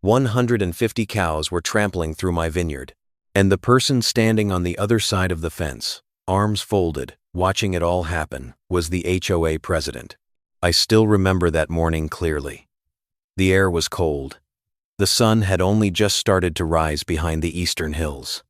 150 cows were trampling through my vineyard, and the person standing on the other side of the fence, arms folded, watching it all happen, was the HOA president. I still remember that morning clearly. The air was cold. The sun had only just started to rise behind the eastern hills.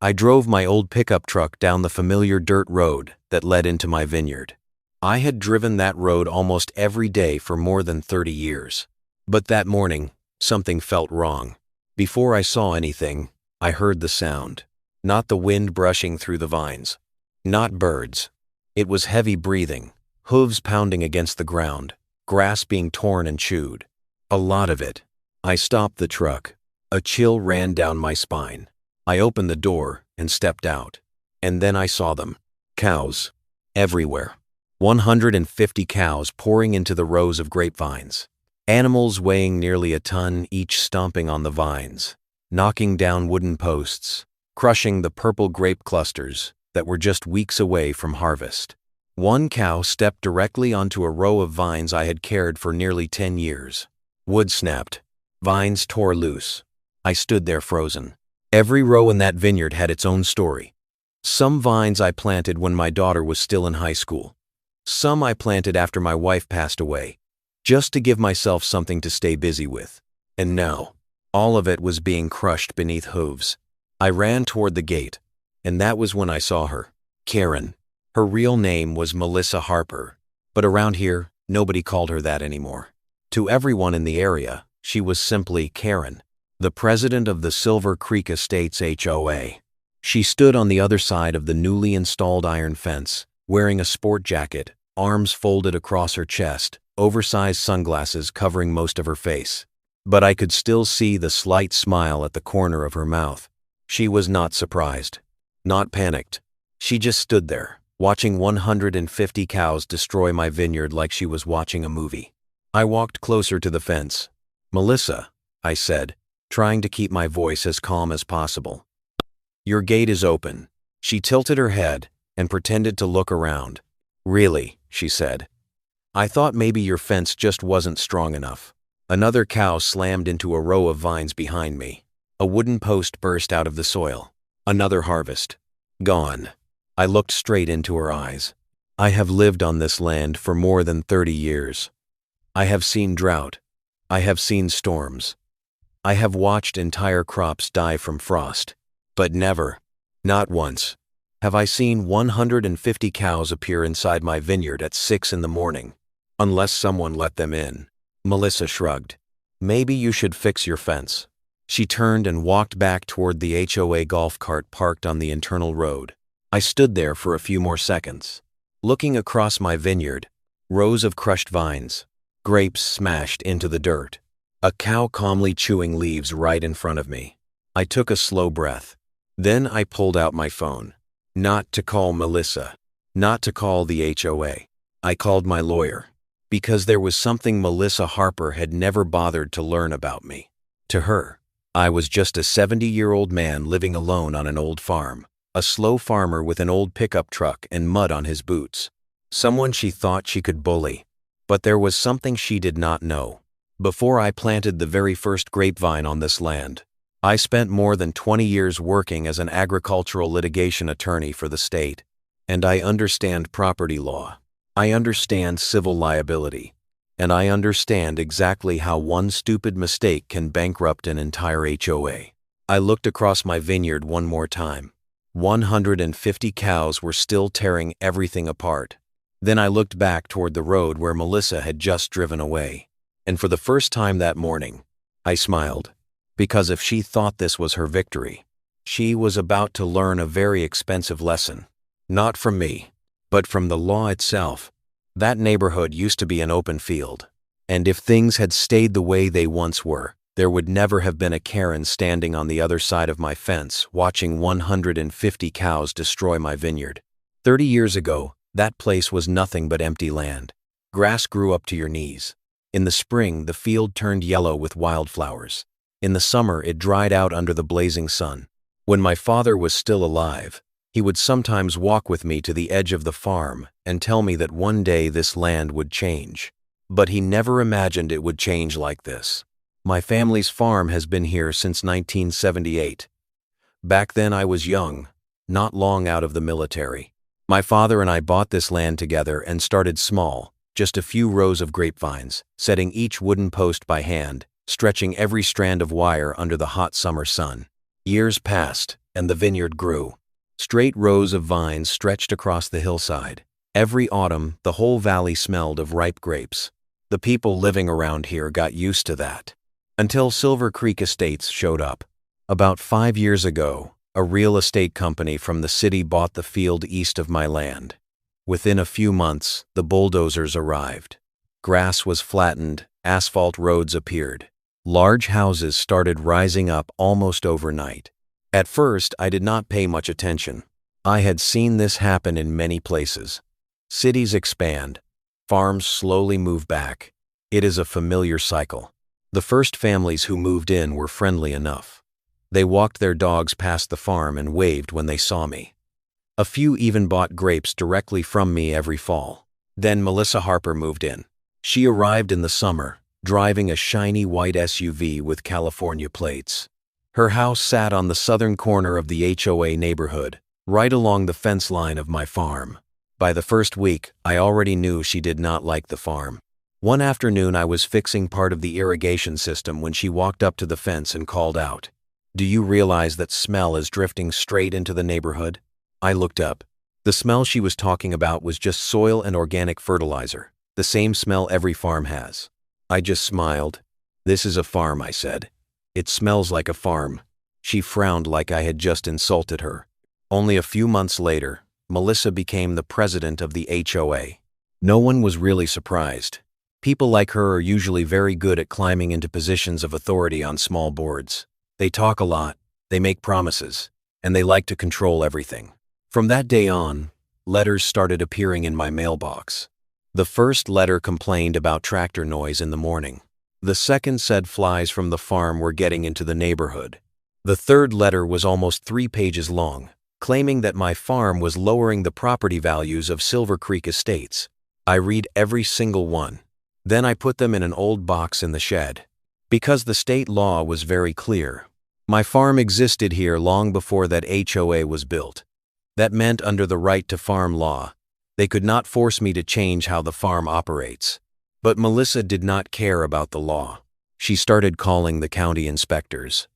I drove my old pickup truck down the familiar dirt road that led into my vineyard. I had driven that road almost every day for more than 30 years. But that morning, something felt wrong. Before I saw anything, I heard the sound. Not the wind brushing through the vines. Not birds. It was heavy breathing, hooves pounding against the ground, grass being torn and chewed. A lot of it. I stopped the truck. A chill ran down my spine. I opened the door and stepped out. And then I saw them. Cows. Everywhere. 150 cows pouring into the rows of grapevines. Animals weighing nearly a ton each, stomping on the vines, knocking down wooden posts, crushing the purple grape clusters that were just weeks away from harvest. One cow stepped directly onto a row of vines I had cared for nearly 10 years. Wood snapped. Vines tore loose. I stood there frozen. Every row in that vineyard had its own story. Some vines I planted when my daughter was still in high school. Some I planted after my wife passed away, just to give myself something to stay busy with. And now, all of it was being crushed beneath hooves. I ran toward the gate, and that was when I saw her. Karen. Her real name was Melissa Harper, but around here, nobody called her that anymore. To everyone in the area, she was simply Karen, the president of the Silver Creek Estates HOA. She stood on the other side of the newly installed iron fence, wearing a sport jacket, arms folded across her chest, oversized sunglasses covering most of her face. But I could still see the slight smile at the corner of her mouth. She was not surprised, not panicked. She just stood there, watching 150 cows destroy my vineyard like she was watching a movie. I walked closer to the fence. "Melissa," I said, trying to keep my voice as calm as possible. "Your gate is open." She tilted her head and pretended to look around. "Really?" she said. "I thought maybe your fence just wasn't strong enough." Another cow slammed into a row of vines behind me. A wooden post burst out of the soil. Another harvest. Gone. I looked straight into her eyes. "I have lived on this land for more than 30 years. I have seen drought. I have seen storms. I have watched entire crops die from frost. But never, not once, have I seen 150 cows appear inside my vineyard at 6 in the morning, unless someone let them in." Melissa shrugged. "Maybe you should fix your fence." She turned and walked back toward the HOA golf cart parked on the internal road. I stood there for a few more seconds, looking across my vineyard, rows of crushed vines, grapes smashed into the dirt, a cow calmly chewing leaves right in front of me. I took a slow breath. Then I pulled out my phone. Not to call Melissa, not to call the HOA. I called my lawyer, because there was something Melissa Harper had never bothered to learn about me. To her, I was just a 70-year-old man living alone on an old farm, a slow farmer with an old pickup truck and mud on his boots. Someone she thought she could bully. But there was something she did not know. Before I planted the very first grapevine on this land, I spent more than 20 years working as an agricultural litigation attorney for the state, and I understand property law. I understand civil liability, and I understand exactly how one stupid mistake can bankrupt an entire HOA. I looked across my vineyard one more time. 150 cows were still tearing everything apart. Then I looked back toward the road where Melissa had just driven away, and for the first time that morning, I smiled, because if she thought this was her victory, she was about to learn a very expensive lesson. Not from me, but from the law itself. That neighborhood used to be an open field, and if things had stayed the way they once were, there would never have been a Karen standing on the other side of my fence watching 150 cows destroy my vineyard. 30 years ago, that place was nothing but empty land. Grass grew up to your knees. In the spring, the field turned yellow with wildflowers. In the summer, it dried out under the blazing sun. When my father was still alive, he would sometimes walk with me to the edge of the farm and tell me that one day this land would change. But he never imagined it would change like this. My family's farm has been here since 1978. Back then I was young, not long out of the military. My father and I bought this land together and started small, just a few rows of grapevines, setting each wooden post by hand, stretching every strand of wire under the hot summer sun. Years passed, and the vineyard grew. Straight rows of vines stretched across the hillside. Every autumn, the whole valley smelled of ripe grapes. The people living around here got used to that. Until Silver Creek Estates showed up. About 5 years ago, a real estate company from the city bought the field east of my land. Within a few months, the bulldozers arrived. Grass was flattened, asphalt roads appeared. Large houses started rising up almost overnight. At first, I did not pay much attention. I had seen this happen in many places. Cities expand. Farms slowly move back. It is a familiar cycle. The first families who moved in were friendly enough. They walked their dogs past the farm and waved when they saw me. A few even bought grapes directly from me every fall. Then Melissa Harper moved in. She arrived in the summer, driving a shiny white SUV with California plates. Her house sat on the southern corner of the HOA neighborhood, right along the fence line of my farm. By the first week, I already knew she did not like the farm. One afternoon I was fixing part of the irrigation system when she walked up to the fence and called out, "Do you realize that smell is drifting straight into the neighborhood?" I looked up. The smell she was talking about was just soil and organic fertilizer, the same smell every farm has. I just smiled. "This is a farm," I said. "It smells like a farm." She frowned like I had just insulted her. Only a few months later, Melissa became the president of the HOA. No one was really surprised. People like her are usually very good at climbing into positions of authority on small boards. They talk a lot, they make promises, and they like to control everything. From that day on, letters started appearing in my mailbox. The first letter complained about tractor noise in the morning. The second said flies from the farm were getting into the neighborhood. The third letter was almost 3 pages long, claiming that my farm was lowering the property values of Silver Creek Estates. I read every single one. Then I put them in an old box in the shed. Because the state law was very clear. My farm existed here long before that HOA was built. That meant under the right to farm law, they could not force me to change how the farm operates. But Melissa did not care about the law. She started calling the county inspectors.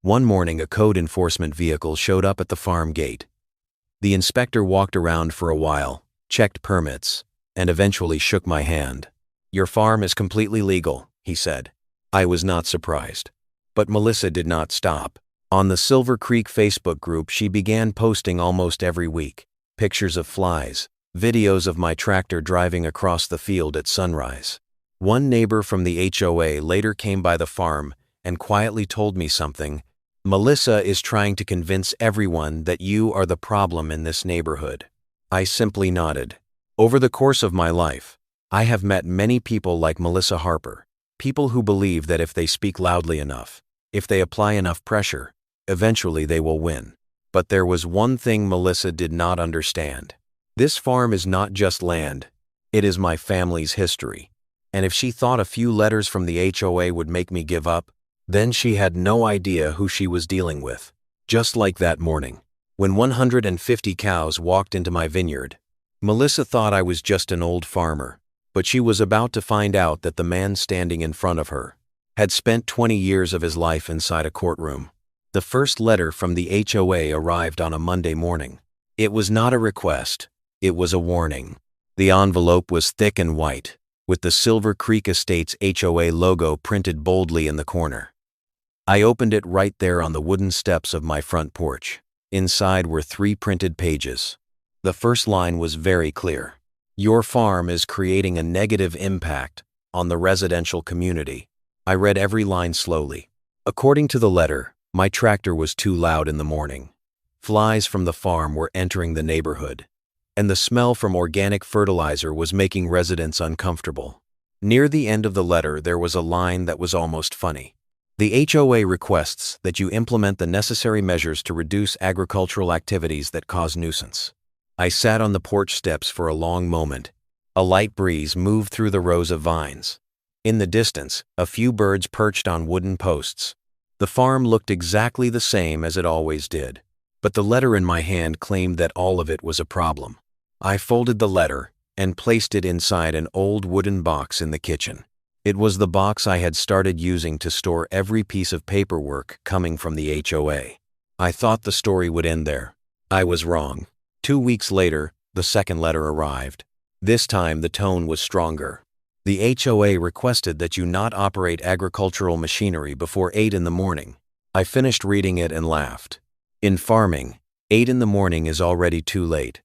One morning, a code enforcement vehicle showed up at the farm gate. The inspector walked around for a while, checked permits, and eventually shook my hand. "Your farm is completely legal," he said. I was not surprised. But Melissa did not stop. On the Silver Creek Facebook group, she began posting almost every week. Pictures of flies, videos of my tractor driving across the field at sunrise. One neighbor from the HOA later came by the farm and quietly told me something. "Melissa is trying to convince everyone that you are the problem in this neighborhood." I simply nodded. Over the course of my life, I have met many people like Melissa Harper, people who believe that if they speak loudly enough, if they apply enough pressure, eventually they will win. But there was one thing Melissa did not understand. This farm is not just land. It is my family's history. And if she thought a few letters from the HOA would make me give up, then she had no idea who she was dealing with. Just like that morning, when 150 cows walked into my vineyard, Melissa thought I was just an old farmer. But she was about to find out that the man standing in front of her had spent 20 years of his life inside a courtroom. The first letter from the HOA arrived on a Monday morning. It was not a request, it was a warning. The envelope was thick and white, with the Silver Creek Estates HOA logo printed boldly in the corner. I opened it right there on the wooden steps of my front porch. Inside were 3 printed pages. The first line was very clear. "Your farm is creating a negative impact on the residential community." I read every line slowly. According to the letter, my tractor was too loud in the morning. Flies from the farm were entering the neighborhood, and the smell from organic fertilizer was making residents uncomfortable. Near the end of the letter, there was a line that was almost funny. "The HOA requests that you implement the necessary measures to reduce agricultural activities that cause nuisance." I sat on the porch steps for a long moment. A light breeze moved through the rows of vines. In the distance, a few birds perched on wooden posts. The farm looked exactly the same as it always did. But the letter in my hand claimed that all of it was a problem. I folded the letter and placed it inside an old wooden box in the kitchen. It was the box I had started using to store every piece of paperwork coming from the HOA. I thought the story would end there. I was wrong. 2 weeks later, the second letter arrived. This time the tone was stronger. The HOA requested that you not operate agricultural machinery before 8 in the morning. I finished reading it and laughed. In farming, 8 in the morning is already too late.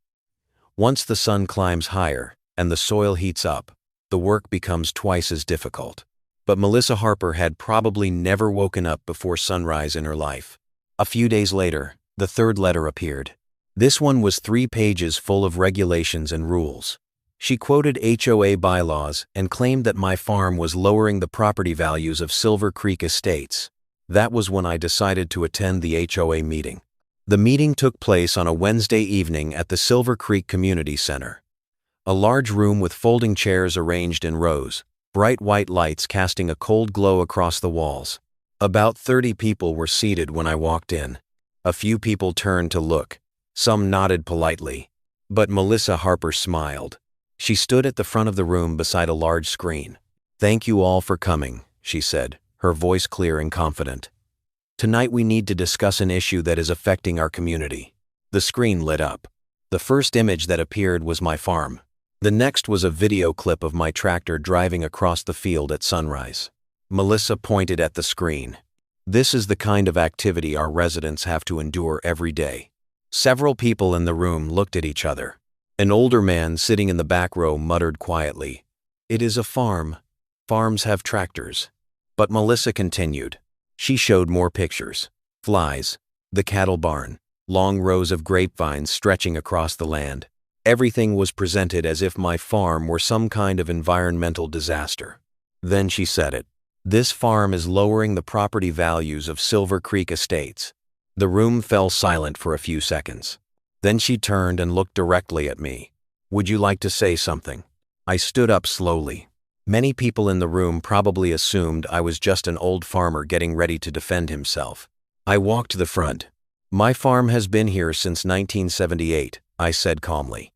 Once the sun climbs higher and the soil heats up, the work becomes twice as difficult. But Melissa Harper had probably never woken up before sunrise in her life. A few days later, the third letter appeared. This one was 3 pages full of regulations and rules. She quoted HOA bylaws and claimed that my farm was lowering the property values of Silver Creek Estates. That was when I decided to attend the HOA meeting. The meeting took place on a Wednesday evening at the Silver Creek Community Center. A large room with folding chairs arranged in rows, bright white lights casting a cold glow across the walls. About 30 people were seated when I walked in. A few people turned to look. Some nodded politely. But Melissa Harper smiled. She stood at the front of the room beside a large screen. "Thank you all for coming," she said, her voice clear and confident. "Tonight we need to discuss an issue that is affecting our community." The screen lit up. The first image that appeared was my farm. The next was a video clip of my tractor driving across the field at sunrise. Melissa pointed at the screen. "This is the kind of activity our residents have to endure every day." Several people in the room looked at each other. An older man sitting in the back row muttered quietly, "It is a farm. Farms have tractors." But Melissa continued. She showed more pictures. Flies, the cattle barn, long rows of grapevines stretching across the land. Everything was presented as if my farm were some kind of environmental disaster. Then she said it. "This farm is lowering the property values of Silver Creek Estates." The room fell silent for a few seconds. Then she turned and looked directly at me. "Would you like to say something?" I stood up slowly. Many people in the room probably assumed I was just an old farmer getting ready to defend himself. I walked to the front. "My farm has been here since 1978, I said calmly.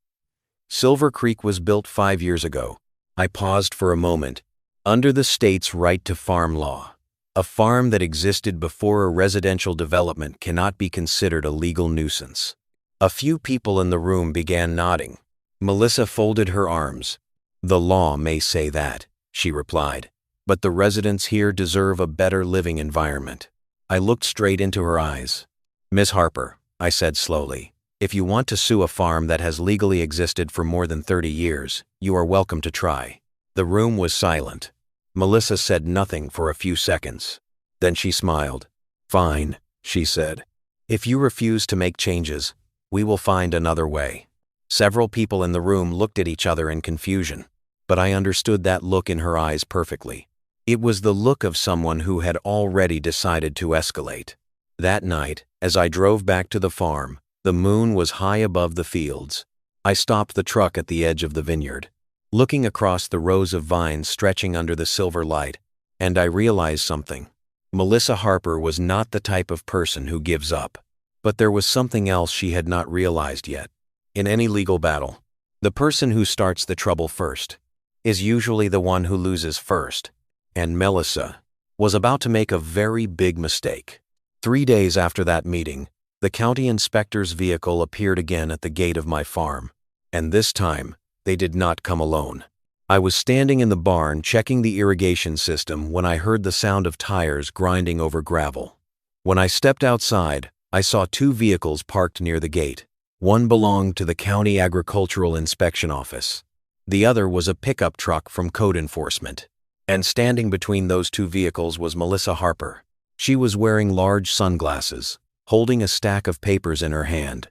"Silver Creek was built 5 years ago." I paused for a moment. "Under the state's right to farm law, a farm that existed before a residential development cannot be considered a legal nuisance." A few people in the room began nodding. Melissa folded her arms. "The law may say that," she replied, "but the residents here deserve a better living environment." I looked straight into her eyes. "Miss Harper," I said slowly, "if you want to sue a farm that has legally existed for more than 30 years, you are welcome to try." The room was silent. Melissa said nothing for a few seconds. Then she smiled. "Fine," she said. "If you refuse to make changes, we will find another way." Several people in the room looked at each other in confusion, but I understood that look in her eyes perfectly. It was the look of someone who had already decided to escalate. That night, as I drove back to the farm, the moon was high above the fields. I stopped the truck at the edge of the vineyard, looking across the rows of vines stretching under the silver light, and I realized something. Melissa Harper was not the type of person who gives up, but there was something else she had not realized yet. In any legal battle, the person who starts the trouble first is usually the one who loses first, and Melissa was about to make a very big mistake. 3 days after that meeting, the county inspector's vehicle appeared again at the gate of my farm, and this time, they did not come alone. I was standing in the barn checking the irrigation system when I heard the sound of tires grinding over gravel. When I stepped outside, I saw 2 vehicles parked near the gate. One belonged to the County Agricultural Inspection Office. The other was a pickup truck from Code Enforcement. And standing between those 2 vehicles was Melissa Harper. She was wearing large sunglasses, holding a stack of papers in her hand.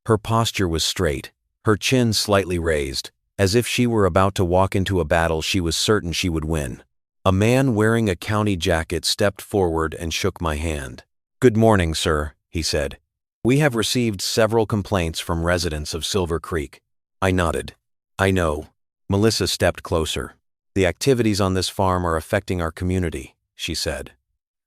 Her posture was straight, her chin slightly raised, as if she were about to walk into a battle she was certain she would win. A man wearing a county jacket stepped forward and shook my hand. "Good morning, sir," he said. "We have received several complaints from residents of Silver Creek." I nodded. "I know." Melissa stepped closer. The activities on this farm are affecting our community, she said.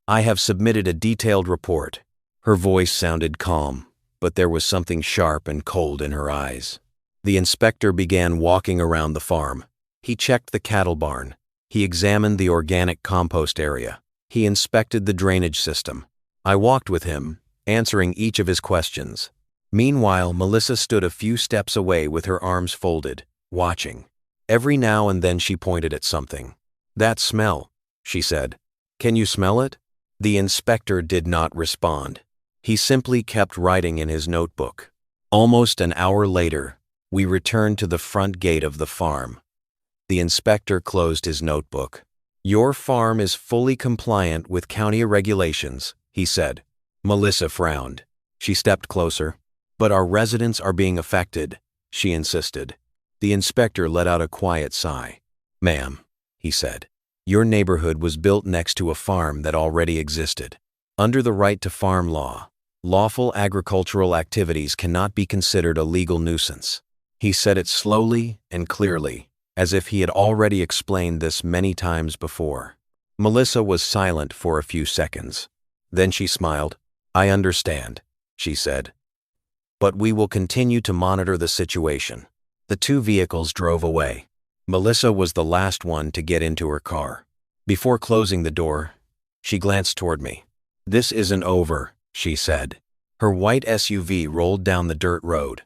I have submitted a detailed report. Her voice sounded calm, but there was something sharp and cold in her eyes. The inspector began walking around the farm. He checked the cattle barn. He examined the organic compost area. He inspected the drainage system. I walked with him, answering each of his questions. Meanwhile, Melissa stood a few steps away with her arms folded, watching. Every now and then she pointed at something. "That smell," she said. "Can you smell it?" The inspector did not respond. He simply kept writing in his notebook. Almost an hour later, we returned to the front gate of the farm. The inspector closed his notebook. "Your farm is fully compliant with county regulations," he said. Melissa frowned. She stepped closer. "But our residents are being affected," she insisted. The inspector let out a quiet sigh. "Ma'am," he said, "your neighborhood was built next to a farm that already existed. Under the right to farm law, lawful agricultural activities cannot be considered a legal nuisance." He said it slowly and clearly, as if he had already explained this many times before. Melissa was silent for a few seconds. Then she smiled. "I understand," she said. "But we will continue to monitor the situation." The two vehicles drove away. Melissa was the last one to get into her car. Before closing the door, she glanced toward me. "This isn't over," she said. Her white SUV rolled down the dirt road.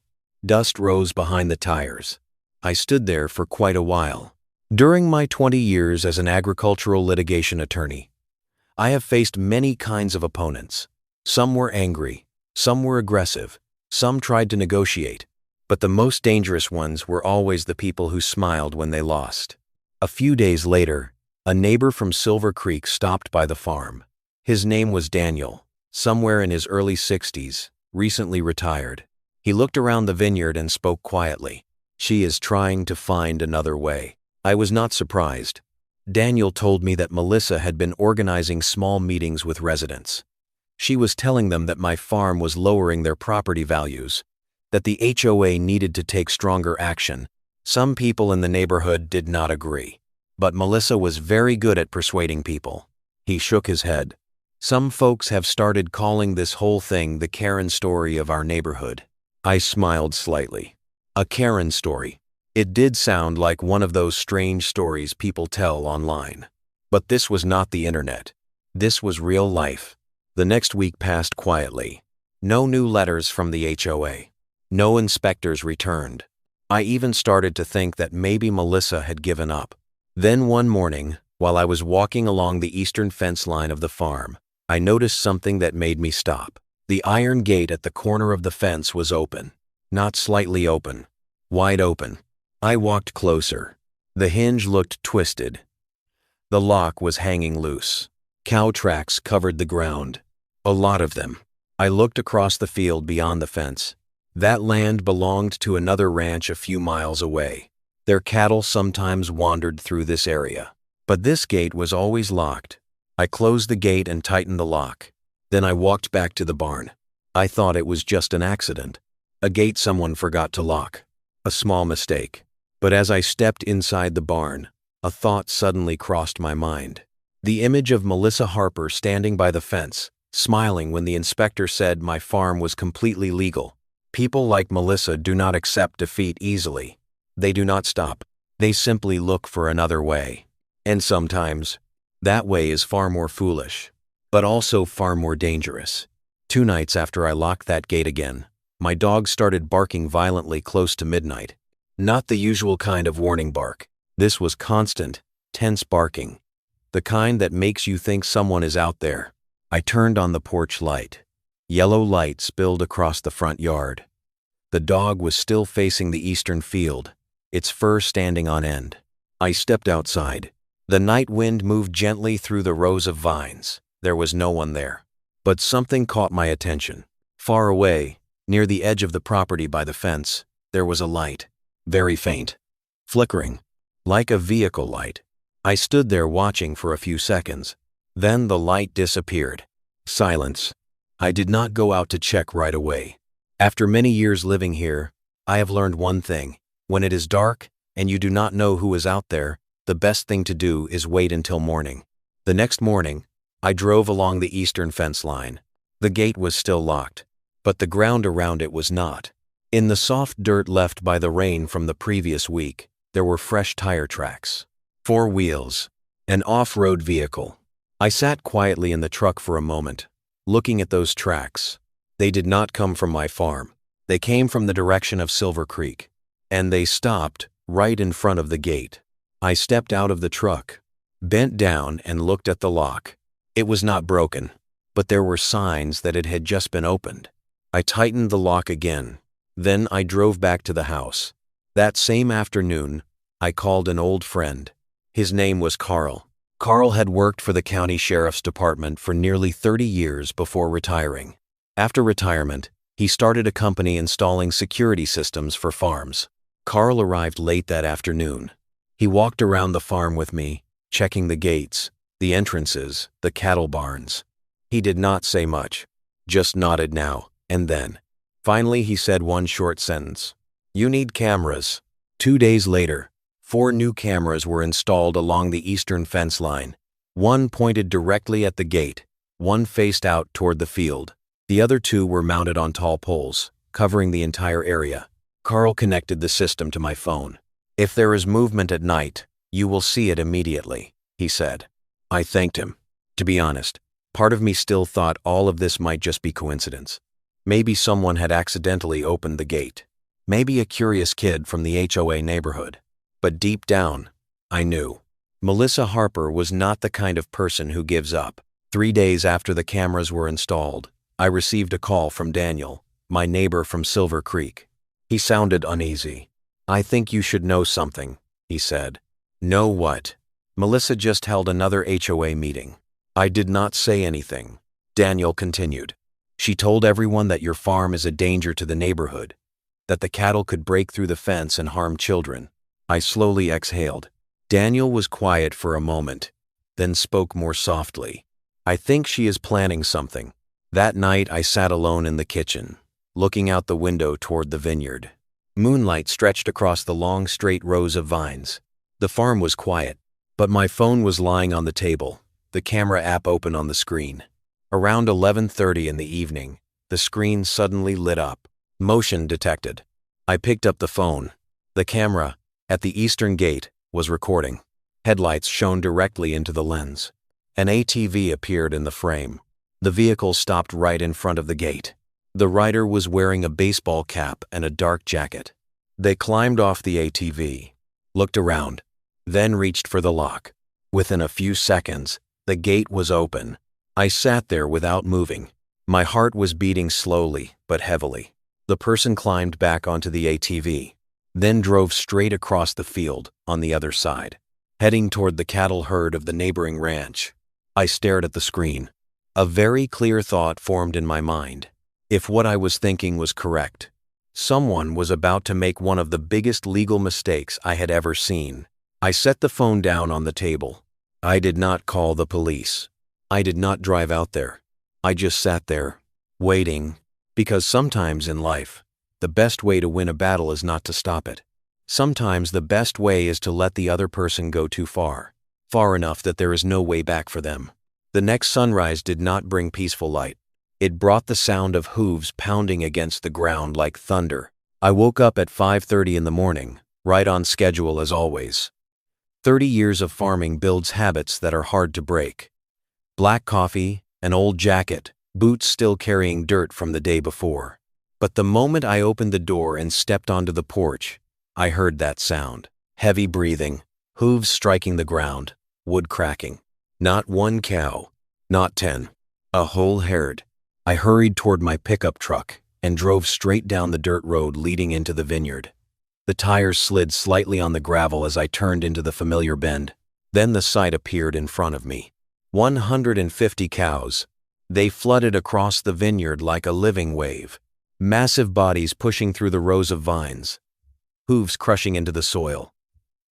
Dust rose behind the tires. I stood there for quite a while. During my 20 years as an agricultural litigation attorney, I have faced many kinds of opponents. Some were angry, some were aggressive, some tried to negotiate, but the most dangerous ones were always the people who smiled when they lost. A few days later, a neighbor from Silver Creek stopped by the farm. His name was Daniel, somewhere in his early 60s, recently retired. He looked around the vineyard and spoke quietly. "She is trying to find another way." I was not surprised. Daniel told me that Melissa had been organizing small meetings with residents. She was telling them that my farm was lowering their property values, that the HOA needed to take stronger action. Some people in the neighborhood did not agree, but Melissa was very good at persuading people. He shook his head. "Some folks have started calling this whole thing the Karen story of our neighborhood." I smiled slightly. A Karen story. It did sound like one of those strange stories people tell online. But this was not the internet. This was real life. The next week passed quietly. No new letters from the HOA. No inspectors returned. I even started to think that maybe Melissa had given up. Then one morning, while I was walking along the eastern fence line of the farm, I noticed something that made me stop. The iron gate at the corner of the fence was open. Not slightly open. Wide open. I walked closer. The hinge looked twisted. The lock was hanging loose. Cow tracks covered the ground. A lot of them. I looked across the field beyond the fence. That land belonged to another ranch a few miles away. Their cattle sometimes wandered through this area. But this gate was always locked. I closed the gate and tightened the lock. Then I walked back to the barn. I thought it was just an accident. A gate someone forgot to lock. A small mistake. But as I stepped inside the barn, a thought suddenly crossed my mind. The image of Melissa Harper standing by the fence, smiling when the inspector said my farm was completely legal. People like Melissa do not accept defeat easily. They do not stop. They simply look for another way. And sometimes, that way is far more foolish, but also far more dangerous. 2 nights after I locked that gate again, my dog started barking violently close to midnight. Not the usual kind of warning bark. This was constant, tense barking. The kind that makes you think someone is out there. I turned on the porch light. Yellow light spilled across the front yard. The dog was still facing the eastern field, its fur standing on end. I stepped outside. The night wind moved gently through the rows of vines. There was no one there. But something caught my attention. Far away, near the edge of the property by the fence, there was a light. Very faint. Flickering. Like a vehicle light. I stood there watching for a few seconds. Then the light disappeared. Silence. I did not go out to check right away. After many years living here, I have learned one thing. When it is dark, and you do not know who is out there, The best thing to do is wait until morning. The next morning, I drove along the eastern fence line. The gate was still locked, but the ground around it was not. In the soft dirt left by the rain from the previous week, there were fresh tire tracks. 4 wheels. An off-road vehicle. I sat quietly in the truck for a moment, looking at those tracks. They did not come from my farm. They came from the direction of Silver Creek, and they stopped right in front of the gate. I stepped out of the truck, bent down and looked at the lock. It was not broken, but there were signs that it had just been opened. I tightened the lock again. Then I drove back to the house. That same afternoon, I called an old friend. His name was Carl. Carl had worked for the county sheriff's department for nearly 30 years before retiring. After retirement, he started a company installing security systems for farms. Carl arrived late that afternoon. He walked around the farm with me, checking the gates, the entrances, the cattle barns. He did not say much, just nodded now and then. Finally, he said one short sentence. "You need cameras." 2 days later, 4 new cameras were installed along the eastern fence line. One pointed directly at the gate, one faced out toward the field. The other 2 were mounted on tall poles, covering the entire area. Carl connected the system to my phone. "If there is movement at night, you will see it immediately," he said. I thanked him. To be honest, part of me still thought all of this might just be coincidence. Maybe someone had accidentally opened the gate. Maybe a curious kid from the HOA neighborhood. But deep down, I knew. Melissa Harper was not the kind of person who gives up. 3 days after the cameras were installed, I received a call from Daniel, my neighbor from Silver Creek. He sounded uneasy. "I think you should know something," he said. "Know what?" "Melissa just held another HOA meeting." I did not say anything. Daniel continued. "She told everyone that your farm is a danger to the neighborhood, that the cattle could break through the fence and harm children." I slowly exhaled. Daniel was quiet for a moment, then spoke more softly. "I think she is planning something." That night I sat alone in the kitchen, looking out the window toward the vineyard. Moonlight stretched across the long straight rows of vines. The farm was quiet, but my phone was lying on the table, the camera app open on the screen. Around 11:30 in the evening, the screen suddenly lit up. Motion detected. I picked up the phone. The camera, at the eastern gate, was recording. Headlights shone directly into the lens. An ATV appeared in the frame. The vehicle stopped right in front of the gate. The rider was wearing a baseball cap and a dark jacket. They climbed off the ATV, looked around, then reached for the lock. Within a few seconds, the gate was open. I sat there without moving. My heart was beating slowly but heavily. The person climbed back onto the ATV, then drove straight across the field on the other side, heading toward the cattle herd of the neighboring ranch. I stared at the screen. A very clear thought formed in my mind. If what I was thinking was correct, someone was about to make one of the biggest legal mistakes I had ever seen. I set the phone down on the table. I did not call the police. I did not drive out there. I just sat there, waiting, because sometimes in life, the best way to win a battle is not to stop it. Sometimes the best way is to let the other person go too far, far enough that there is no way back for them. The next sunrise did not bring peaceful light. It brought the sound of hooves pounding against the ground like thunder. I woke up at 5:30 in the morning, right on schedule as always. 30 years of farming builds habits that are hard to break. Black coffee, an old jacket, boots still carrying dirt from the day before. But the moment I opened the door and stepped onto the porch, I heard that sound. Heavy breathing, hooves striking the ground, wood cracking. Not one cow, not 10, a whole herd. I hurried toward my pickup truck and drove straight down the dirt road leading into the vineyard. The tires slid slightly on the gravel as I turned into the familiar bend. Then the sight appeared in front of me. 150 cows. They flooded across the vineyard like a living wave. Massive bodies pushing through the rows of vines. Hooves crushing into the soil.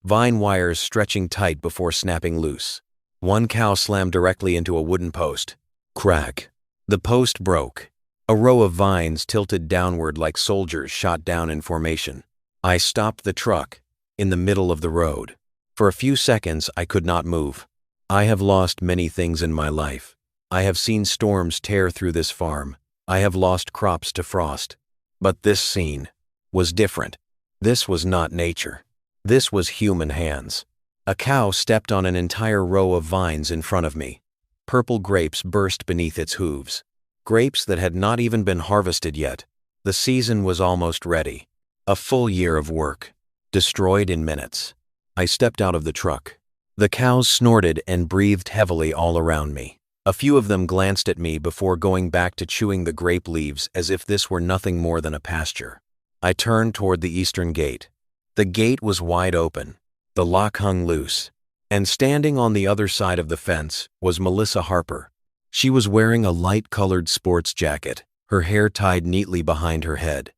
Vine wires stretching tight before snapping loose. One cow slammed directly into a wooden post. Crack. The post broke. A row of vines tilted downward like soldiers shot down in formation. I stopped the truck in the middle of the road. For a few seconds, I could not move. I have lost many things in my life. I have seen storms tear through this farm. I have lost crops to frost. But this scene was different. This was not nature. This was human hands. A cow stepped on an entire row of vines in front of me. Purple grapes burst beneath its hooves. Grapes that had not even been harvested yet. The season was almost ready. A full year of work, destroyed in minutes. I stepped out of the truck. The cows snorted and breathed heavily all around me. A few of them glanced at me before going back to chewing the grape leaves as if this were nothing more than a pasture. I turned toward the eastern gate. The gate was wide open. The lock hung loose. And standing on the other side of the fence was Melissa Harper. She was wearing a light-colored sports jacket, her hair tied neatly behind her head.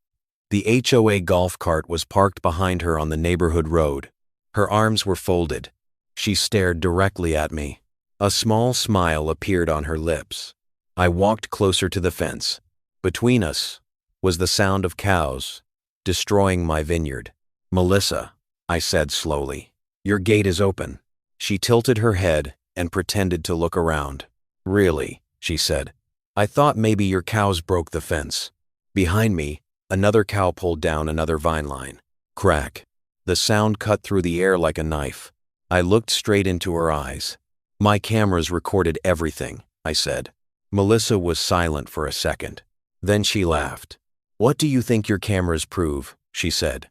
The HOA golf cart was parked behind her on the neighborhood road. Her arms were folded. She stared directly at me. A small smile appeared on her lips. I walked closer to the fence. Between us was the sound of cows destroying my vineyard. "Melissa," I said slowly, "your gate is open." She tilted her head and pretended to look around. "Really?" she said. "I thought maybe your cows broke the fence." Behind me, another cow pulled down another vine line. Crack. The sound cut through the air like a knife. I looked straight into her eyes. "My cameras recorded everything," I said. Melissa was silent for a second. Then she laughed. "What do you think your cameras prove?" she said.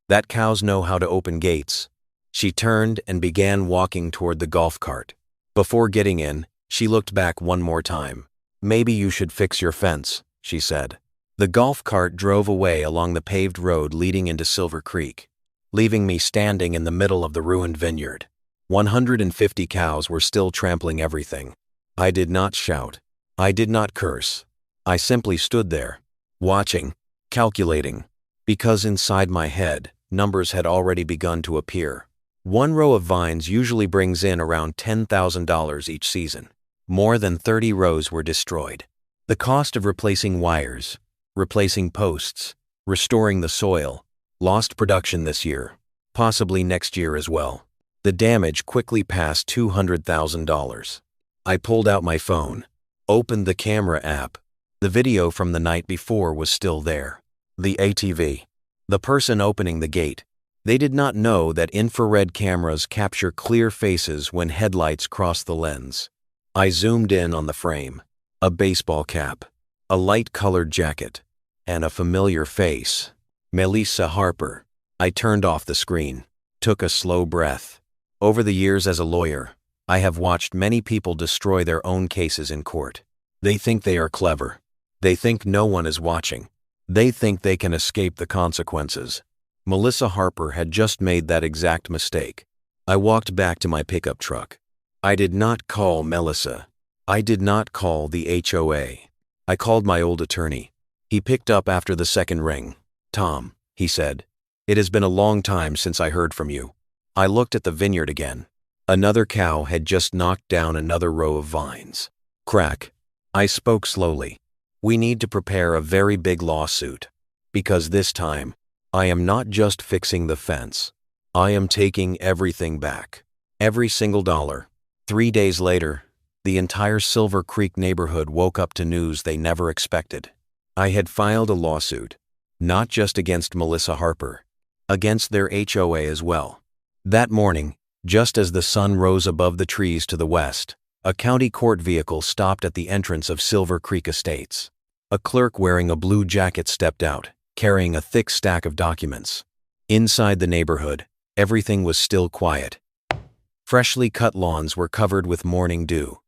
"That cows know how to open gates." She turned and began walking toward the golf cart. Before getting in, she looked back one more time. "Maybe you should fix your fence," she said. The golf cart drove away along the paved road leading into Silver Creek, leaving me standing in the middle of the ruined vineyard. 150 cows were still trampling everything. I did not shout. I did not curse. I simply stood there, watching, calculating, because inside my head, numbers had already begun to appear. One row of vines usually brings in around $10,000 each season. More than 30 rows were destroyed. The cost of replacing wires, replacing posts, restoring the soil, lost production this year, possibly next year as well. The damage quickly passed $200,000. I pulled out my phone, opened the camera app. The video from the night before was still there. The ATV. The person opening the gate. They did not know that infrared cameras capture clear faces when headlights cross the lens. I zoomed in on the frame. A baseball cap, a light-colored jacket, and a familiar face. Melissa Harper. I turned off the screen, took a slow breath. Over the years as a lawyer, I have watched many people destroy their own cases in court. They think they are clever. They think no one is watching. They think they can escape the consequences. Melissa Harper had just made that exact mistake. I walked back to my pickup truck. I did not call Melissa. I did not call the HOA. I called my old attorney. He picked up after the second ring. "Tom," he said, "it has been a long time since I heard from you." I looked at the vineyard again. Another cow had just knocked down another row of vines. Crack. I spoke slowly. "We need to prepare a very big lawsuit. Because this time, I am not just fixing the fence. I am taking everything back. Every single dollar." 3 days later, the entire Silver Creek neighborhood woke up to news they never expected. I had filed a lawsuit, not just against Melissa Harper, against their HOA as well. That morning, just as the sun rose above the trees to the west, a county court vehicle stopped at the entrance of Silver Creek Estates. A clerk wearing a blue jacket stepped out, carrying a thick stack of documents. Inside the neighborhood, everything was still quiet. Freshly cut lawns were covered with morning dew.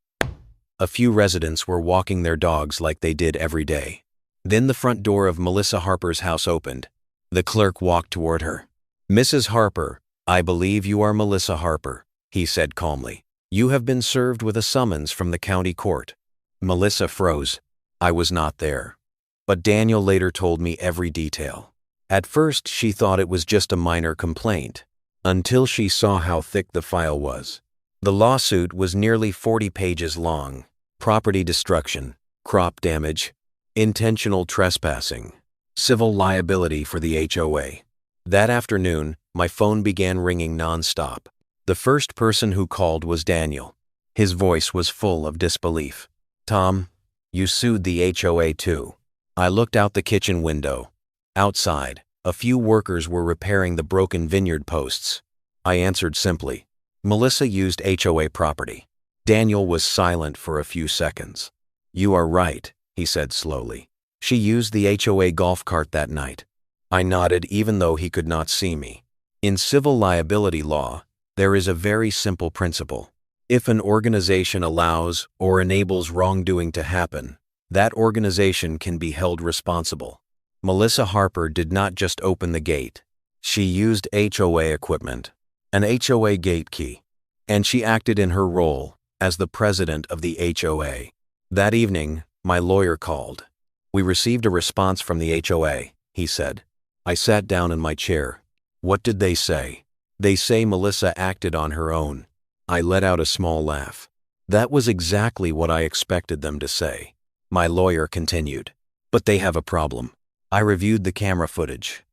A few residents were walking their dogs like they did every day. Then the front door of Melissa Harper's house opened. The clerk walked toward her. "Mrs. Harper, I believe you are Melissa Harper," he said calmly. "You have been served with a summons from the county court." Melissa froze. I was not there. But Daniel later told me every detail. At first, she thought it was just a minor complaint, until she saw how thick the file was. The lawsuit was nearly 40 pages long. Property destruction, crop damage, intentional trespassing, civil liability for the HOA. That afternoon, my phone began ringing nonstop. The first person who called was Daniel. His voice was full of disbelief. "Tom, you sued the HOA too." I looked out the kitchen window. Outside, a few workers were repairing the broken vineyard posts. I answered simply, "Melissa used HOA property." Daniel was silent for a few seconds. "You are right," he said slowly. "She used the HOA golf cart that night." I nodded even though he could not see me. In civil liability law, there is a very simple principle. If an organization allows or enables wrongdoing to happen, that organization can be held responsible. Melissa Harper did not just open the gate. She used HOA equipment, an HOA gate key, and she acted in her role as the president of the HOA. That evening, my lawyer called. "We received a response from the HOA," he said. I sat down in my chair. "What did they say?" "They say Melissa acted on her own." I let out a small laugh. That was exactly what I expected them to say. My lawyer continued. "But they have a problem." I reviewed the camera footage.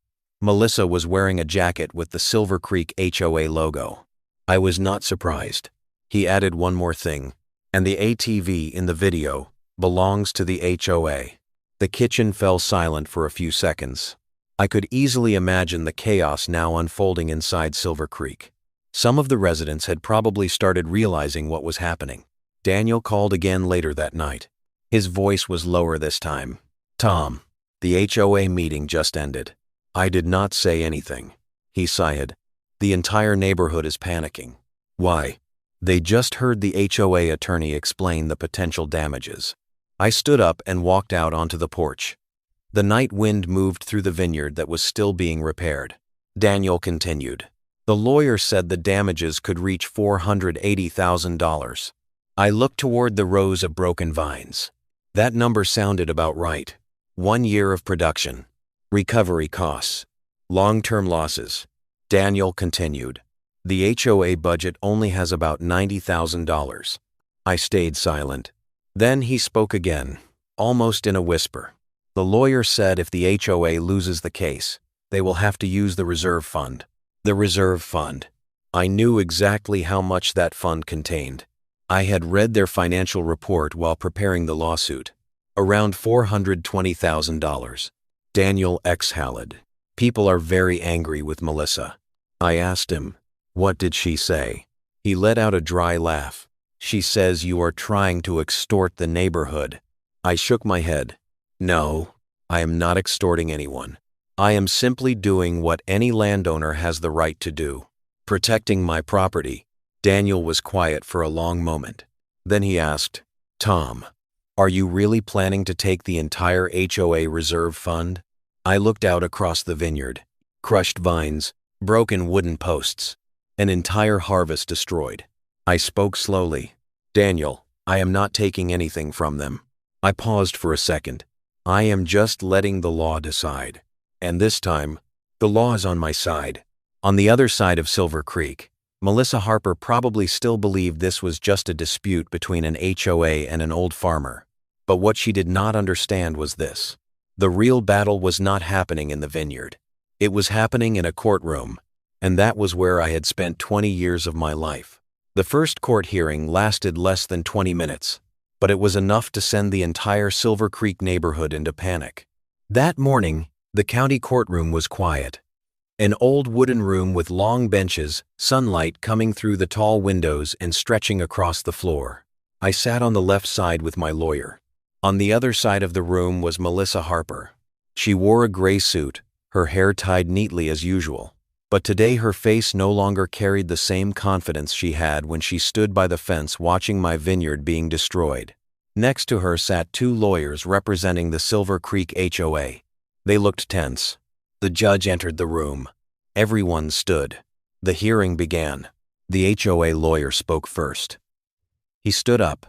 Melissa was wearing a jacket with the Silver Creek HOA logo. I was not surprised. He added one more thing, and the ATV in the video belongs to the HOA. The kitchen fell silent for a few seconds. I could easily imagine the chaos now unfolding inside Silver Creek. Some of the residents had probably started realizing what was happening. Daniel called again later that night. His voice was lower this time. "Tom, the HOA meeting just ended." I did not say anything. He sighed. "The entire neighborhood is panicking." "Why?" "They just heard the HOA attorney explain the potential damages." I stood up and walked out onto the porch. The night wind moved through the vineyard that was still being repaired. Daniel continued. "The lawyer said the damages could reach $480,000. I looked toward the rows of broken vines. That number sounded about right. 1 year of production, recovery costs, long-term losses." Daniel continued. "The HOA budget only has about $90,000. I stayed silent. Then he spoke again, almost in a whisper. "The lawyer said if the HOA loses the case, they will have to use the reserve fund." The reserve fund. I knew exactly how much that fund contained. I had read their financial report while preparing the lawsuit. Around $420,000. Daniel exhaled. "People are very angry with Melissa." I asked him, "What did she say?" He let out a dry laugh. "She says you are trying to extort the neighborhood." I shook my head. "No, I am not extorting anyone. I am simply doing what any landowner has the right to do. Protecting my property." Daniel was quiet for a long moment. Then he asked, "Tom, are you really planning to take the entire HOA reserve fund?" I looked out across the vineyard. Crushed vines, broken wooden posts, an entire harvest destroyed. I spoke slowly. "Daniel, I am not taking anything from them." I paused for a second. "I am just letting the law decide. And this time, the law is on my side." On the other side of Silver Creek, Melissa Harper probably still believed this was just a dispute between an HOA and an old farmer. But what she did not understand was this. The real battle was not happening in the vineyard. It was happening in a courtroom, and that was where I had spent 20 years of my life. The first court hearing lasted less than 20 minutes, but it was enough to send the entire Silver Creek neighborhood into panic. That morning, the county courtroom was quiet. An old wooden room with long benches, sunlight coming through the tall windows and stretching across the floor. I sat on the left side with my lawyer. On the other side of the room was Melissa Harper. She wore a gray suit, her hair tied neatly as usual. But today her face no longer carried the same confidence she had when she stood by the fence watching my vineyard being destroyed. Next to her sat 2 lawyers representing the Silver Creek HOA. They looked tense. The judge entered the room. Everyone stood. The hearing began. The HOA lawyer spoke first. He stood up,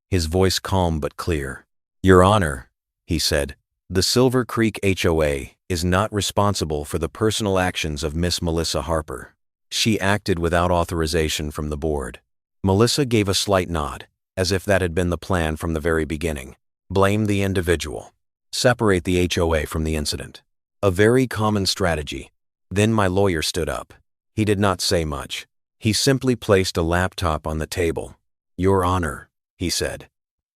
his voice calm but clear. "Your Honor," he said, "the Silver Creek HOA is not responsible for the personal actions of Miss Melissa Harper. She acted without authorization from the board." Melissa gave a slight nod, as if that had been the plan from the very beginning. Blame the individual. Separate the HOA from the incident. A very common strategy. Then my lawyer stood up. He did not say much. He simply placed a laptop on the table. "Your Honor," he said,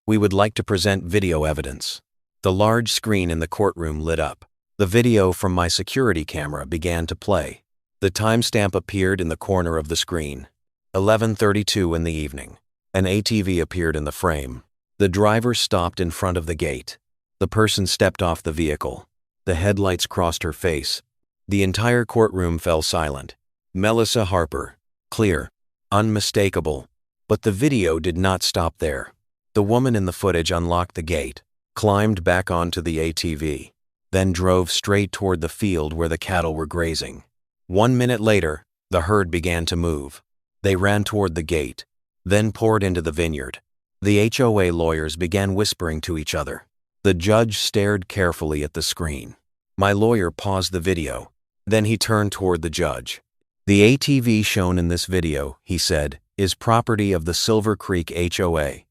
"we would like to present video evidence." The large screen in the courtroom lit up. The video from my security camera began to play. The timestamp appeared in the corner of the screen. 11:32 in the evening. An ATV appeared in the frame. The driver stopped in front of the gate. The person stepped off the vehicle. The headlights crossed her face. The entire courtroom fell silent. Melissa Harper. Clear. Unmistakable. But the video did not stop there. The woman in the footage unlocked the gate, climbed back onto the ATV, then drove straight toward the field where the cattle were grazing. 1 minute later, the herd began to move. They ran toward the gate, then poured into the vineyard. The HOA lawyers began whispering to each other. The judge stared carefully at the screen. My lawyer paused the video. Then he turned toward the judge. "The ATV shown in this video," he said, "is property of the Silver Creek HOA.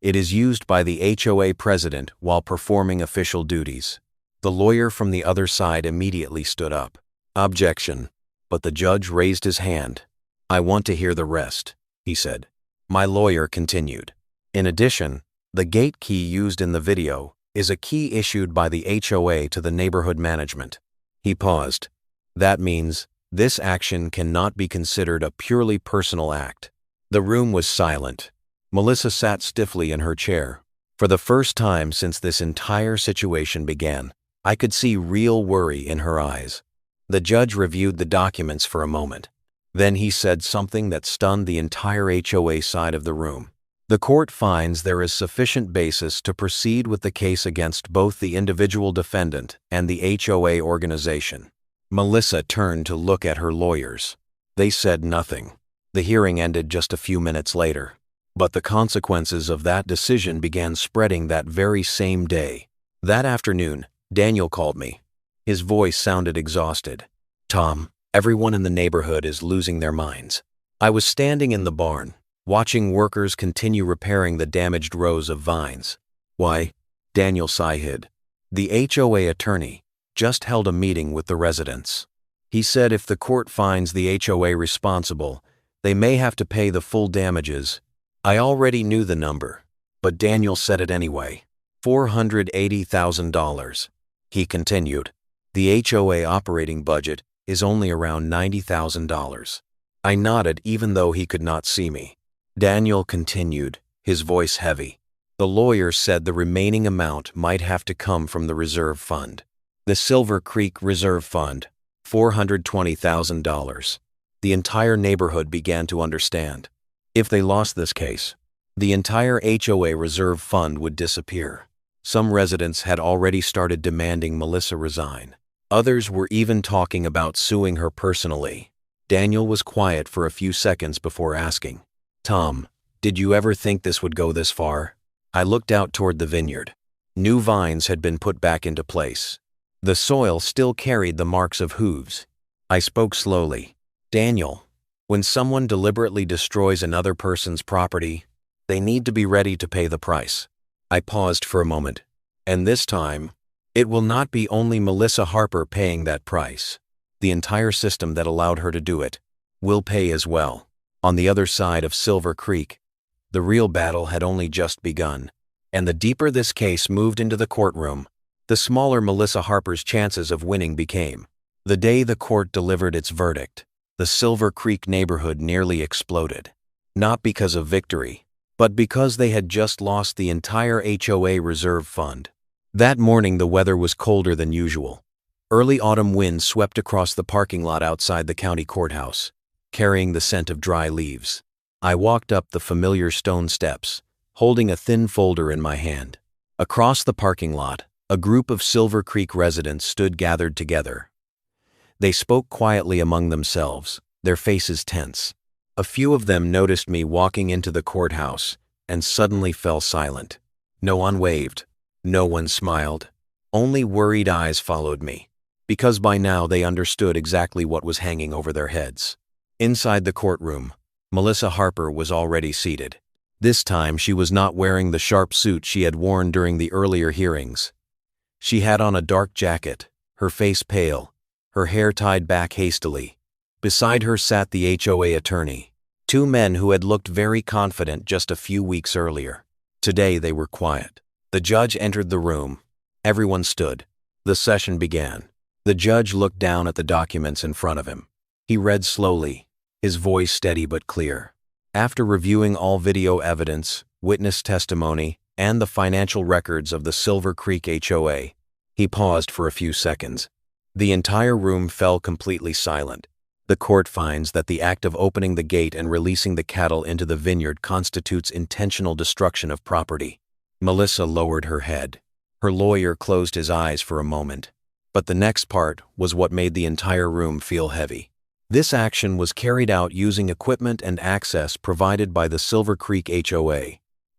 It is used by the HOA president while performing official duties." The lawyer from the other side immediately stood up. "Objection." But the judge raised his hand. "I want to hear the rest," he said. My lawyer continued. "In addition, the gate key used in the video is a key issued by the HOA to the neighborhood management." He paused. "That means this action cannot be considered a purely personal act." The room was silent. Melissa sat stiffly in her chair. For the first time since this entire situation began, I could see real worry in her eyes. The judge reviewed the documents for a moment. Then he said something that stunned the entire HOA side of the room. "The court finds there is sufficient basis to proceed with the case against both the individual defendant and the HOA organization." Melissa turned to look at her lawyers. They said nothing. The hearing ended just a few minutes later. But the consequences of that decision began spreading that very same day. That afternoon, Daniel called me. His voice sounded exhausted. "Tom, everyone in the neighborhood is losing their minds." I was standing in the barn, watching workers continue repairing the damaged rows of vines. "Why?" Daniel sighed. "The HOA attorney just held a meeting with the residents. He said if the court finds the HOA responsible, they may have to pay the full damages." I already knew the number, but Daniel said it anyway. $480,000. He continued. "The HOA operating budget is only around $90,000. I nodded even though he could not see me. Daniel continued, his voice heavy. "The lawyer said the remaining amount might have to come from the reserve fund. The Silver Creek Reserve Fund, $420,000. The entire neighborhood began to understand. If they lost this case, the entire HOA reserve fund would disappear. Some residents had already started demanding Melissa resign. Others were even talking about suing her personally. Daniel was quiet for a few seconds before asking, "Tom, did you ever think this would go this far?" I looked out toward the vineyard. New vines had been put back into place. The soil still carried the marks of hooves. I spoke slowly. "Daniel, when someone deliberately destroys another person's property, they need to be ready to pay the price." I paused for a moment. "And this time, it will not be only Melissa Harper paying that price. The entire system that allowed her to do it will pay as well." On the other side of Silver Creek, the real battle had only just begun, and the deeper this case moved into the courtroom, the smaller Melissa Harper's chances of winning became. The day the court delivered its verdict, the Silver Creek neighborhood nearly exploded. Not because of victory, but because they had just lost the entire HOA reserve fund. That morning the weather was colder than usual. Early autumn winds swept across the parking lot outside the county courthouse, carrying the scent of dry leaves. I walked up the familiar stone steps, holding a thin folder in my hand. Across the parking lot, a group of Silver Creek residents stood gathered together. They spoke quietly among themselves, their faces tense. A few of them noticed me walking into the courthouse and suddenly fell silent. No one waved. No one smiled. Only worried eyes followed me, because by now they understood exactly what was hanging over their heads. Inside the courtroom, Melissa Harper was already seated. This time she was not wearing the sharp suit she had worn during the earlier hearings. She had on a dark jacket, her face pale, her hair tied back hastily, Beside her sat the HOA attorney, two men who had looked very confident just a few weeks earlier. Today they were quiet. The judge entered the room. Everyone stood. The session began. The judge looked down at the documents in front of him. He read slowly, his voice steady but clear. After reviewing all video evidence, witness testimony, and the financial records of the Silver Creek HOA, he paused for a few seconds. The entire room fell completely silent. The court finds that the act of opening the gate and releasing the cattle into the vineyard constitutes intentional destruction of property. Melissa lowered her head. Her lawyer closed his eyes for a moment. But the next part was what made the entire room feel heavy. This action was carried out using equipment and access provided by the Silver Creek HOA.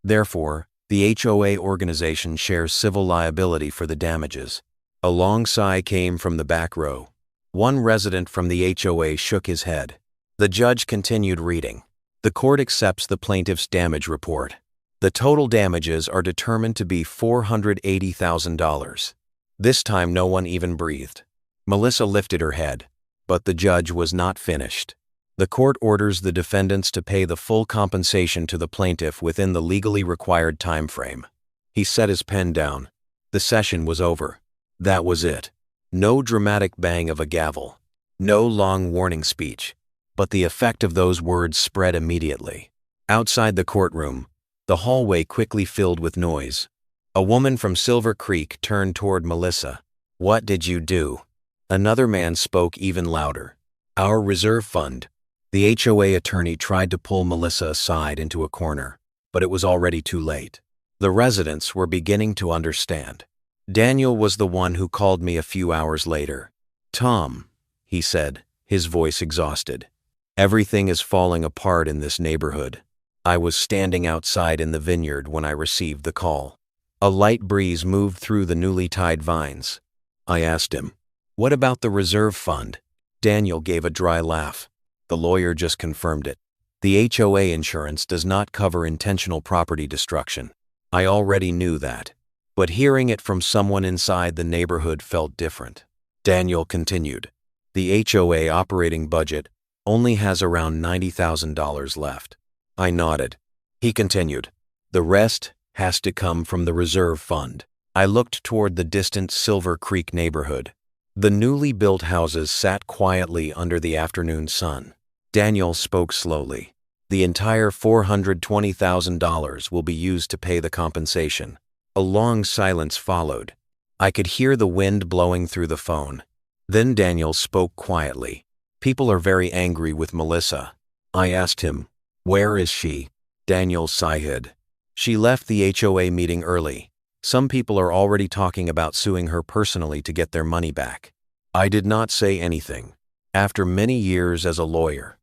Therefore, the HOA organization shares civil liability for the damages. A long sigh came from the back row. One resident from the HOA shook his head. The judge continued reading. The court accepts the plaintiff's damage report. The total damages are determined to be $480,000. This time no one even breathed. Melissa lifted her head, but the judge was not finished. The court orders the defendants to pay the full compensation to the plaintiff within the legally required time frame. He set his pen down. The session was over. That was it. No dramatic bang of a gavel. No long warning speech. But the effect of those words spread immediately. Outside the courtroom, the hallway quickly filled with noise. A woman from Silver Creek turned toward Melissa. "What did you do?" Another man spoke even louder. "Our reserve fund." The HOA attorney tried to pull Melissa aside into a corner, but it was already too late. The residents were beginning to understand. Daniel was the one who called me a few hours later. "Tom," he said, his voice exhausted. "Everything is falling apart in this neighborhood. I was standing outside in the vineyard when I received the call." A light breeze moved through the newly tied vines. I asked him, "What about the reserve fund?" Daniel gave a dry laugh. The lawyer just confirmed it. The HOA insurance does not cover intentional property destruction. I already knew that. But hearing it from someone inside the neighborhood felt different. Daniel continued, "The HOA operating budget only has around $90,000 left." I nodded. He continued, "The rest has to come from the reserve fund." I looked toward the distant Silver Creek neighborhood. The newly built houses sat quietly under the afternoon sun. Daniel spoke slowly. "The entire $420,000 will be used to pay the compensation." A long silence followed. I could hear the wind blowing through the phone. Then Daniel spoke quietly. "People are very angry with Melissa." I asked him, "Where is she?" Daniel sighed. "She left the HOA meeting early. Some people are already talking about suing her personally to get their money back." I did not say anything. After many years as a lawyer,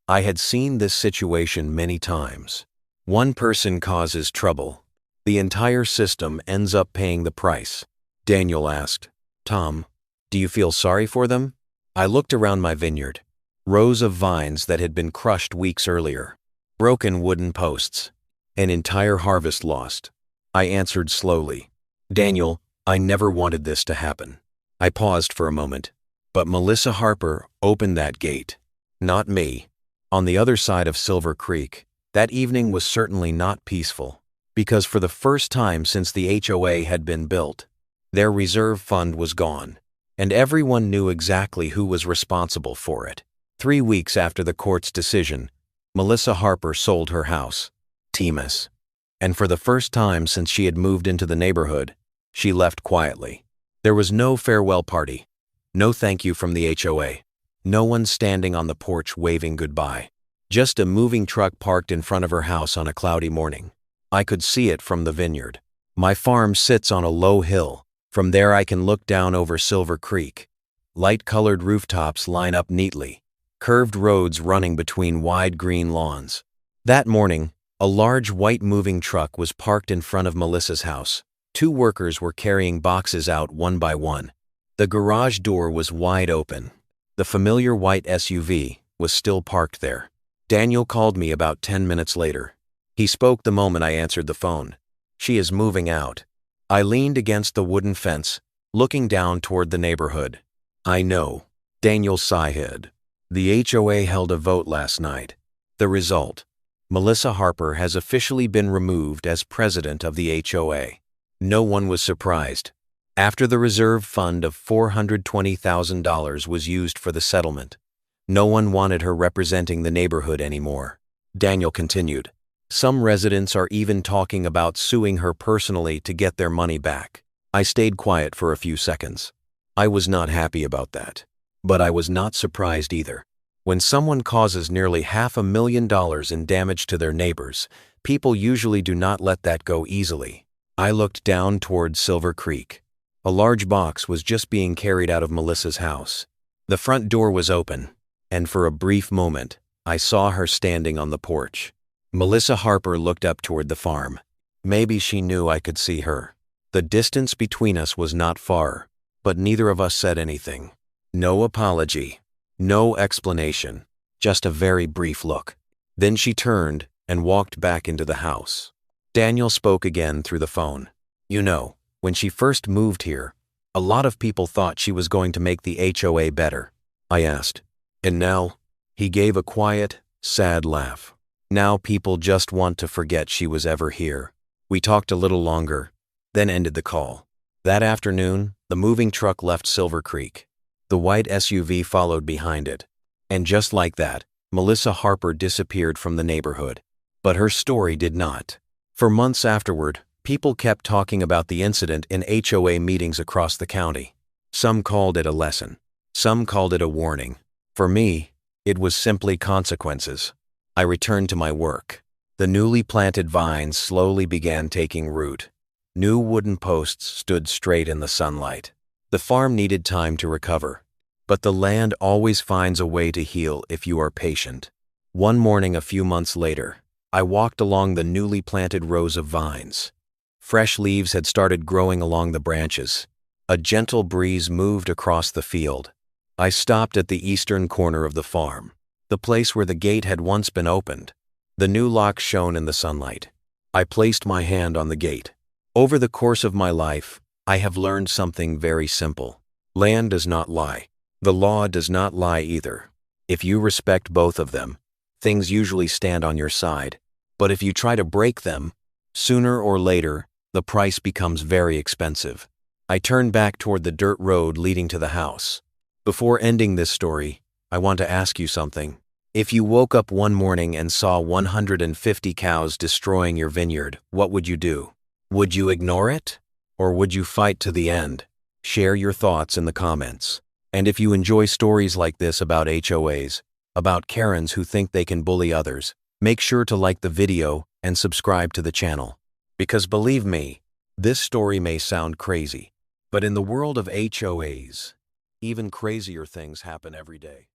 I had seen this situation many times. One person causes trouble. The entire system ends up paying the price. Daniel asked, "Tom, do you feel sorry for them?" I looked around my vineyard. Rows of vines that had been crushed weeks earlier. Broken wooden posts. An entire harvest lost. I answered slowly, "Daniel, I never wanted this to happen." I paused for a moment. But Melissa Harper opened that gate. Not me. On the other side of Silver Creek, that evening was certainly not peaceful. Because for the first time since the HOA had been built, their reserve fund was gone, and everyone knew exactly who was responsible for it. 3 weeks after the court's decision, Melissa Harper sold her house, Timas. And for the first time since she had moved into the neighborhood, she left quietly. There was no farewell party, no thank you from the HOA, no one standing on the porch waving goodbye. Just a moving truck parked in front of her house on a cloudy morning. I could see it from the vineyard. My farm sits on a low hill. From there I can look down over Silver Creek. Light-colored rooftops line up neatly, curved roads running between wide green lawns. That morning, a large white moving truck was parked in front of Melissa's house. 2 workers were carrying boxes out one by one. The garage door was wide open. The familiar white SUV was still parked there. Daniel called me about 10 minutes later. He spoke the moment I answered the phone. "She is moving out." I leaned against the wooden fence, looking down toward the neighborhood. "I know." Daniel sighed. The HOA held a vote last night. The result: Melissa Harper has officially been removed as president of the HOA. No one was surprised. After the reserve fund of $420,000 was used for the settlement, no one wanted her representing the neighborhood anymore. Daniel continued. Some residents are even talking about suing her personally to get their money back. I stayed quiet for a few seconds. I was not happy about that. But I was not surprised either. When someone causes nearly $500,000 in damage to their neighbors, people usually do not let that go easily. I looked down toward Silver Creek. A large box was just being carried out of Melissa's house. The front door was open, and for a brief moment, I saw her standing on the porch. Melissa Harper looked up toward the farm. Maybe she knew I could see her. The distance between us was not far, but neither of us said anything. No apology, no explanation, just a very brief look. Then she turned and walked back into the house. Daniel spoke again through the phone. You know, when she first moved here, a lot of people thought she was going to make the HOA better. I asked. And now? He gave a quiet, sad laugh. Now people just want to forget she was ever here. We talked a little longer, then ended the call. That afternoon, the moving truck left Silver Creek. The white SUV followed behind it. And just like that, Melissa Harper disappeared from the neighborhood. But her story did not. For months afterward, people kept talking about the incident in HOA meetings across the county. Some called it a lesson. Some called it a warning. For me, it was simply consequences. I returned to my work. The newly planted vines slowly began taking root. New wooden posts stood straight in the sunlight. The farm needed time to recover, but the land always finds a way to heal if you are patient. One morning a few months later, I walked along the newly planted rows of vines. Fresh leaves had started growing along the branches. A gentle breeze moved across the field. I stopped at the eastern corner of the farm, the place where the gate had once been opened. The new lock shone in the sunlight. I placed my hand on the gate. Over the course of my life, I have learned something very simple. Land does not lie. The law does not lie either. If you respect both of them, things usually stand on your side. But if you try to break them, sooner or later, the price becomes very expensive. I turned back toward the dirt road leading to the house. Before ending this story, I want to ask you something. If you woke up one morning and saw 150 cows destroying your vineyard, what would you do? Would you ignore it? Or would you fight to the end? Share your thoughts in the comments. And if you enjoy stories like this about HOAs, about Karens who think they can bully others, make sure to like the video and subscribe to the channel. Because believe me, this story may sound crazy, but in the world of HOAs, even crazier things happen every day.